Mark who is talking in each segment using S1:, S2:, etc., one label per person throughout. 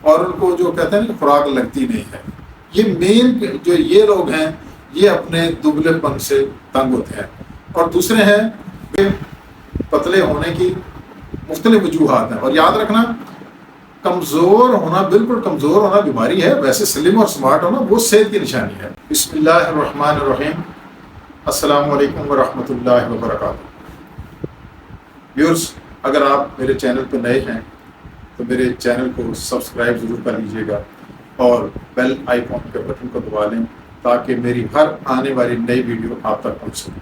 S1: اور ان کو جو کہتے ہیں نا خوراک لگتی نہیں ہے. یہ مین جو یہ لوگ ہیں یہ اپنے دبلے پن سے تنگ ہوتے ہیں. اور دوسرے ہیں کہ پتلے ہونے کی مختلف وجوہات ہیں. اور یاد رکھنا کمزور ہونا، بالکل کمزور ہونا بیماری ہے، ویسے سلم اور سمارٹ ہونا وہ صحت کی نشانی ہے. بسم اللہ الرحمن الرحیم. السلام علیکم ورحمۃ اللہ وبرکاتہ. ویورز، اگر آپ میرے چینل پہ نئے ہیں تو میرے چینل کو سبسکرائب ضرور کر لیجیے گا اور بیل آئیکن کے بٹن کو دبا لیں تاکہ میری ہر آنے والی نئی ویڈیو آپ تک پہنچ سکے.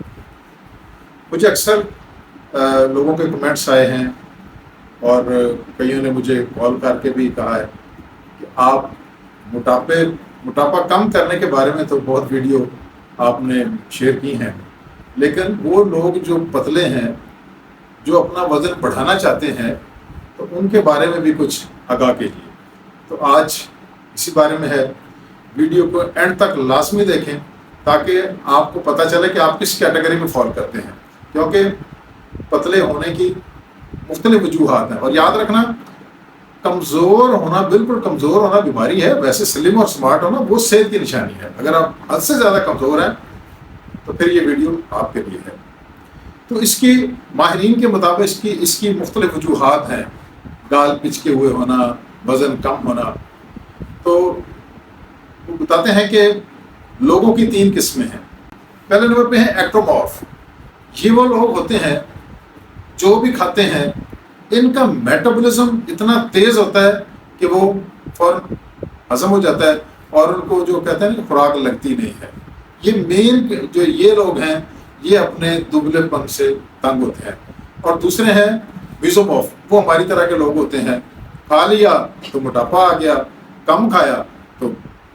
S1: مجھے اکثر لوگوں کے کمنٹس آئے ہیں اور کئیوں نے مجھے کال کر کے بھی کہا ہے کہ آپ موٹاپا کم کرنے کے بارے میں تو بہت ویڈیو آپ نے شیئر کی ہیں، لیکن وہ لوگ جو پتلے ہیں، جو اپنا وزن بڑھانا چاہتے ہیں، تو ان کے بارے میں بھی کچھ آگاہ کیجیے. تو آج اسی بارے میں ہے. ویڈیو کو اینڈ تک لازمی دیکھیں تاکہ آپ کو پتہ چلے کہ آپ کس کیٹیگری میں فال کرتے ہیں، کیونکہ پتلے ہونے کی مختلف وجوہات ہیں. اور یاد رکھنا کمزور ہونا، بالکل کمزور ہونا بیماری ہے، ویسے سلم اور سمارٹ ہونا وہ صحت کی نشانی ہے. اگر آپ حد سے زیادہ کمزور ہیں تو پھر یہ ویڈیو آپ کے لیے ہے. تو اس کی ماہرین کے مطابق اس کی مختلف وجوہات ہیں. گال پچکے ہوئے ہونا، وزن کم ہونا. تو وہ بتاتے ہیں کہ لوگوں کی 3 قسمیں ہیں. پہلے نمبر پہ ہیں ایکٹومورف. یہ وہ لوگ ہوتے ہیں جو بھی کھاتے ہیں ان کا میٹابولزم اتنا تیز ہوتا ہے کہ وہ فوراً ہضم ہو جاتا ہے اور ان کو جو کہتے ہیں نا خوراک لگتی نہیں ہے. یہ مین جو یہ لوگ ہیں یہ اپنے دبلے پن سے تنگ ہوتے ہیں. اور دوسرے ہیں میزومورف. وہ ہماری طرح کے لوگ ہوتے ہیں، کھا لیا تو موٹاپا آ گیا، کم کھایا تو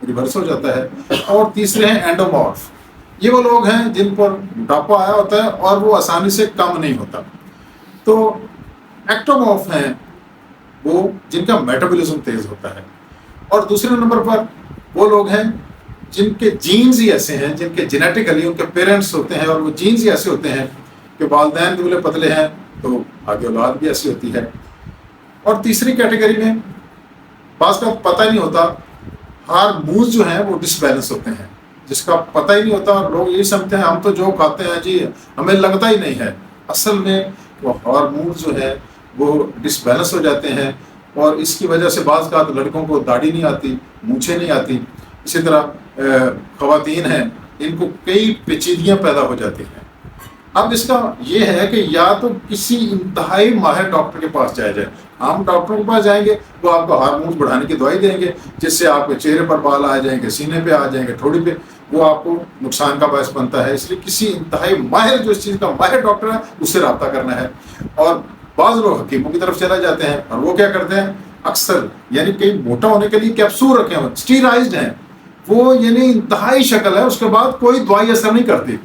S1: ریورس ہو جاتا ہے. اور تیسرے ہیں اینڈومورف. یہ وہ لوگ ہیں جن پر موٹاپا آیا ہوتا ہے اور وہ آسانی سے کم نہیں ہوتا. تو ایکٹومورف ہیں وہ جن کا میٹابولزم تیز ہوتا ہے. اور دوسرے نمبر پر وہ لوگ ہیں جن کے جینز ہی ایسے ہیں، جن کے جینیٹیکلی ان کے پیرنٹس ہوتے ہیں اور وہ جینز ہی ایسے ہوتے ہیں کہ والدین دبلے پتلے ہیں تو آگے اولاد بھی ایسی ہوتی ہے. اور تیسری کیٹیگری میں بعض کا پتہ نہیں ہوتا، ہارمونز جو ہیں وہ ڈس بیلنس ہوتے ہیں، جس کا پتہ ہی نہیں ہوتا اور لوگ یہی سمجھتے ہیں ہم تو جو کھاتے ہیں جی ہمیں لگتا ہی نہیں ہے. اصل میں وہ ہارمونز جو ہے وہ ڈس بیلنس ہو جاتے ہیں اور اس کی وجہ سے بعض کا لڑکوں کو داڑھی نہیں آتی، مونچھیں نہیں آتی. اسی طرح خواتین ہیں، ان کو کئی پیچیدگیاں پیدا ہو جاتی ہیں. اب اس کا یہ ہے کہ یا تو کسی انتہائی ماہر ڈاکٹر کے پاس جایا جائے. ہم ڈاکٹروں کے پاس جائیں گے وہ آپ کو ہارمونز بڑھانے کی دوائی دیں گے جس سے آپ کے چہرے پر بال آ جائیں گے، سینے پہ آ جائیں گے، ٹھوڑی پہ. وہ آپ کو نقصان کا باعث بنتا ہے. اس لیے کسی انتہائی ماہر جو اس چیز کا ماہر ڈاکٹر ہے اس سے رابطہ کرنا ہے. اور بعض لوگ حکیموں کی طرف چلا جاتے ہیں اور وہ کیا کرتے ہیں اکثر، یعنی کہیں موٹا ہونے کے لیے کیپسول رکھے ہوئے، اسٹیرائزڈ ہیں وہ، یعنی انتہائی شکل ہے، اس کے بعد کوئی دوائی اثر نہیں کرتی.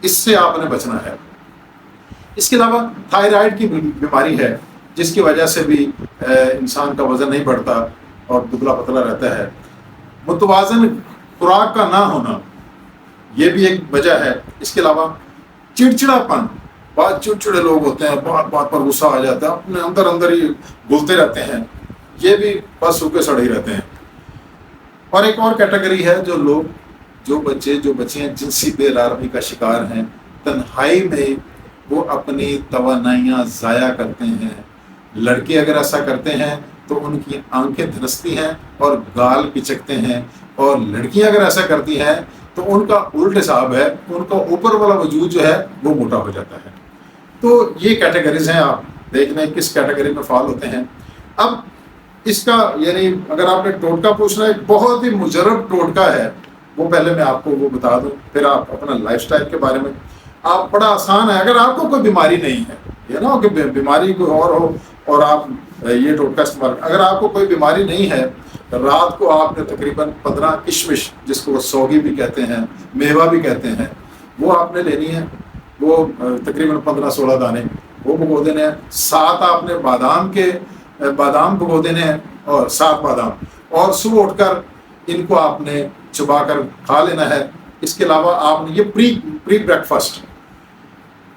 S1: اس سے آپ نے بچنا ہے. اس کے علاوہ تھائرائیڈ کی بیماری ہے جس کی وجہ سے بھی انسان کا وزن نہیں بڑھتا اور دبلا پتلا رہتا ہے. متوازن خوراک کا نہ ہونا یہ بھی ایک وجہ ہے. اس کے علاوہ چڑچڑاپن. بہت چڑچڑے لوگ ہوتے ہیں، بات بات پر غصہ آ جاتا ہے، اپنے اندر ہی گلتے رہتے ہیں، یہ بھی بس سوکھے سڑے ہی رہتے ہیں. اور ایک اور کیٹیگری ہے جو بچے جنسی بے قراری کا شکار ہیں. تنہائی میں وہ اپنی توانائیاں ضائع کرتے ہیں. لڑکے اگر ایسا کرتے ہیں تو ان کی آنکھیں دھنستی ہیں اور گال پچکتے ہیں، اور لڑکیاں اگر ایسا کرتی ہیں تو ان کا الٹ حساب ہے، ان کا اوپر والا وجود جو ہے وہ موٹا ہو جاتا ہے. تو یہ کیٹیگریز ہیں. آپ دیکھ لیں کس کیٹیگری میں فال ہوتے ہیں. اب اس کا یعنی اگر آپ نے ٹوٹکا پوچھنا ہے، بہت ہی مجرب ٹوٹکا ہے، وہ پہلے میں آپ کو وہ بتا دوں، پھر آپ اپنا لائف سٹائل کے بارے میں. آپ بڑا آسان ہے. اگر آپ کو کوئی بیماری نہیں ہے، یہ نہ ہو کہ بیماری کوئی اور ہو اور آپ یہ ٹوٹکا استعمال. اگر آپ کو کوئی بیماری نہیں ہے، رات کو آپ نے تقریباً 15 کشمش، جس کو وہ سوگی بھی کہتے ہیں، میوہ بھی کہتے ہیں، وہ آپ نے لینی ہے. وہ تقریباً 15-16 دانے وہ بھگو دینے ہیں. 7 آپ نے بادام بھگو دینے ہیں، اور 7 بادام، اور صبح اٹھ کر ان کو آپ نے چبا کر کھا لینا ہے. اس کے علاوہ آپ نے یہ پری بریک فاسٹ،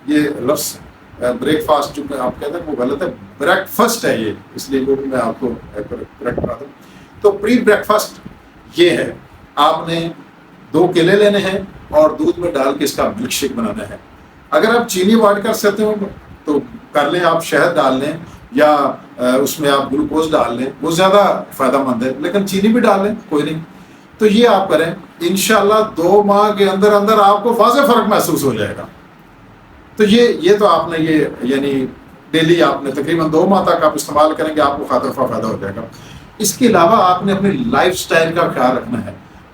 S1: یہ لفظ بریک فاسٹ جو آپ کہتے ہیں وہ غلط ہے، بریک فاسٹ ہے یہ، اس لیے وہ بھی میں آپ کو کریکٹ کرا دوں. تو پری بریکفاسٹ یہ ہے، آپ نے 2 کیلے لینے ہیں اور دودھ میں ڈال کے اس کا ملک شیک بنانا ہے۔ اگر آپ چینی اوائڈ کر سکتے ہو تو کر لیں، آپ شہد ڈال لیں یا اس میں آپ گلوکوز ڈال لیں، وہ زیادہ فائدہ مند ہے، لیکن چینی بھی ڈال لیں کوئی نہیں۔ تو یہ آپ کریں، انشاءاللہ 2 ماہ کے اندر اندر آپ کو واضح فرق محسوس ہو جائے گا۔ تو یہ تو آپ نے یہ یعنی ڈیلی آپ نے تقریباً 2 ماہ تک آپ استعمال کریں گے، آپ کو خاطرخواہ فائدہ ہو جائے گا۔ اس کے علاوہ آپ نے اپنی لائف سٹائل کا خیال رکھنا ہے،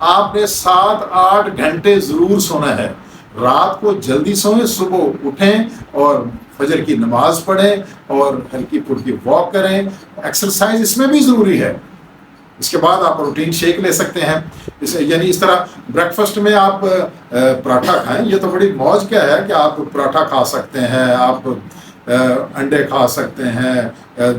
S1: آپ نے 7-8 گھنٹے ضرور سونا ہے، رات کو جلدی سوئیں، صبح اٹھیں اور فجر کی نماز پڑھیں اور ہلکی پھلکی واک کریں، ایکسرسائز اس میں بھی ضروری ہے۔ اس کے بعد آپ پروٹین شیک لے سکتے ہیں، یعنی اس طرح بریکفاسٹ میں آپ پراٹھا کھائیں، یہ تو بڑی موج کیا ہے کہ آپ پراٹھا کھا سکتے ہیں، آپ انڈے کھا سکتے ہیں،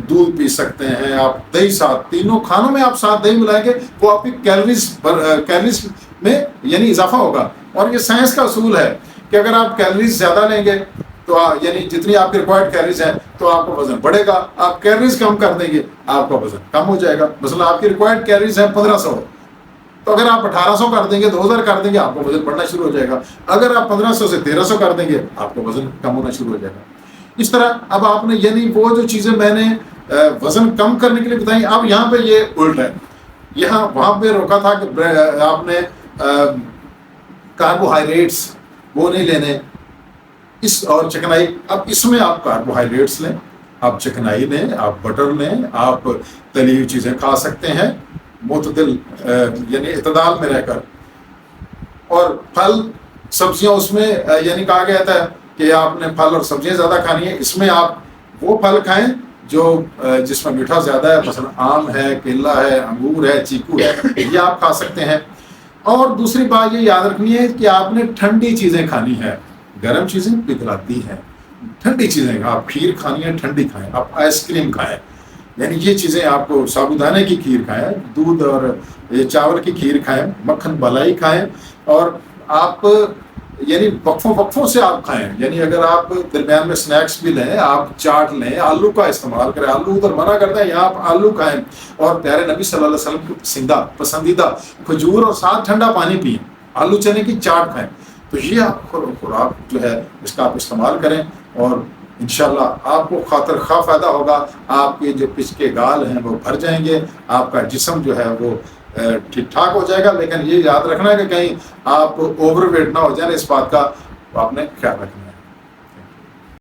S1: دودھ پی سکتے ہیں، آپ دہی ساتھ، تینوں کھانوں میں آپ ساتھ دہی ملائیں گے، وہ آپ کی کیلریز میں یعنی اضافہ ہوگا۔ اور یہ سائنس کا اصول ہے کہ اگر آپ کیلریز زیادہ لیں گے تو یعنی جتنی آپ کی ریکوائرڈ کیلریز ہیں تو آپ کا وزن بڑھے گا، آپ کیلریز کم کر دیں گے آپ کا وزن کم ہو جائے گا۔ مثلا آپ کی ریکوائرڈ کیلریز ہیں 1500، تو اگر آپ 1800 کر دیں گے، 2000 کر دیں گے، آپ کا وزن بڑھنا شروع ہو جائے گا۔ اگر آپ 1500 سے 1300 کر دیں گے، آپ کا وزن کم ہونا شروع ہو جائے گا۔ اس طرح اب آپ نے یعنی وہ جو چیزیں میں نے وزن کم کرنے کے لیے بتائیں، اب یہاں پہ یہ الٹ ہے، یہاں وہاں پہ روکا تھا کہ آپ نے کاربوہائیڈریٹس وہ نہیں لینے، اور چکنائی، اب اس میں آپ کاربوہائیڈریٹس لیں، آپ چکنائی لیں، آپ بٹر لیں، آپ تلی ہوئی چیزیں کھا سکتے ہیں معتدل یعنی اعتدال میں رہ کر، اور پھل سبزیاں اس میں یعنی کہا گیا تھا کہ آپ نے پھل اور سبزیاں زیادہ کھانی ہیں، اس میں آپ وہ پھل کھائیں جو جس میں میٹھا زیادہ ہے، مثلا آم ہے، کیلا ہے، انگور ہے، چیکو ہے، یہ آپ کھا سکتے ہیں۔ اور دوسری بات یہ یاد رکھنی ہے کہ آپ نے ٹھنڈی چیزیں کھانی ہے، گرم چیزیں پگھلاتی ہیں، ٹھنڈی چیزیں آپ کھیر کھانی ہے ٹھنڈی کھائیں، آپ آئس کریم کھائیں، یعنی یہ چیزیں آپ کو سابودانے کی کھیر کھائیں، دودھ اور یہ چاول کی کھیر کھائیں، مکھن بالائی کھائیں، اور آپ یعنی وقفوں سے آپ کھائیں، یعنی اگر آپ درمیان میں سنیکس بھی لیں، آپ چاٹ لیں، آلو کا استعمال کریں، آلو ادھر منع کرتے ہیں، یہاں آپ آلو کھائیں، اور پیارے نبی صلی اللہ علیہ وسلم کی پسندیدہ کھجور اور ساتھ ٹھنڈا پانی پئیں، آلو چنے کی چاٹ کھائیں۔ تو یہ آپ خوراک جو ہے اس کا آپ استعمال کریں، اور انشاءاللہ آپ کو خاطر خواہ فائدہ ہوگا، آپ کے جو پچکے گال ہیں وہ بھر جائیں گے، آپ کا جسم جو ہے وہ ٹھیک ٹھاک ہو جائے گا۔ لیکن یہ یاد رکھنا ہے کہ کہیں آپ اوور ویٹ نہ ہو جائیں، اس بات کا آپ نے خیال رکھنا ہے۔